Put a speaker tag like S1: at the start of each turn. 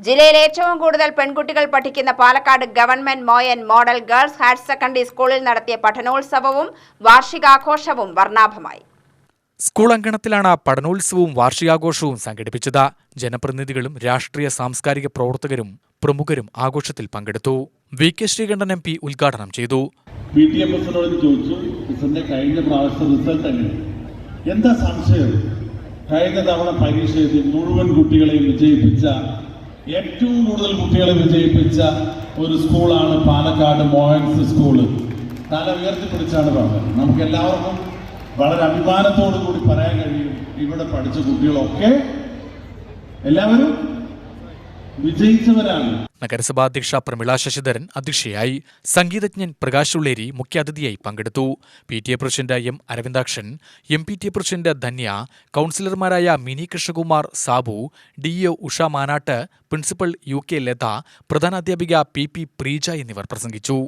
S1: ജില്ലയിൽ ഏറ്റവും കൂടുതൽ പെൺകുട്ടികൾ പഠിക്കുന്ന Palakkad government Moyan model girls higher secondary സ്കൂളിൽ നടത്തിയ പഠനോത്സവവും വാർഷികാഘോഷവും വർണ്ണാഭമായി.
S2: സ്കൂൾ അങ്കണത്തിലാണ് പഠനോത്സവവും വാർഷികാഘോഷവും സംഘടിപ്പിച്ചത്. ജനപ്രതിനിധികളും രാഷ്ട്രീയ സാംസ്കാരിക പ്രവർത്തകരും പ്രമുഖരും ആഘോഷത്തിൽ പങ്കെടുത്തു. വി കെ ശ്രീകണ്ഠൻ MP ഉദ്ഘാടനം ചെയ്തു.
S3: കഴിഞ്ഞ പ്രാവശ്യം റിസൾട്ട് എങ്ങനെ? എന്താ സംശയം? കഴിഞ്ഞ തവണ പരീക്ഷ എഴുതി മുഴുവൻ കുട്ടികളെയും വിജയിപ്പിച്ച, ഏറ്റവും കൂടുതൽ കുട്ടികളെ വിജയിപ്പിച്ച ഒരു സ്കൂളാണ് പാലക്കാട് മോയൻസ് സ്കൂള്. തല ഉയർത്തിപ്പിടിച്ചാണ് പറഞ്ഞത്. നമുക്ക് എല്ലാവർക്കും വളരെ അഭിമാനത്തോടു കൂടി പറയാൻ കഴിയും, ഇവിടെ പഠിച്ച കുട്ടികളൊക്കെ എല്ലാവരും വിജയിച്ചവരാണ്.
S2: നഗരസഭാ അധ്യക്ഷ പ്രമിള ശശിധരൻ അധ്യക്ഷയായി. സംഗീതജ്ഞൻ പ്രകാശ് ഉള്ളേരി മുഖ്യാതിഥിയായി പങ്കെടുത്തു. PTA president M Aravindakshan, MPTA president Dhanya, കൗൺസിലർമാരായ Mini Krishnakumar, Sabu, DEO Usha Manatt, principal UK Latha, പ്രധാനാധ്യാപിക PP പ്രീജ എന്നിവർ പ്രസംഗിച്ചു.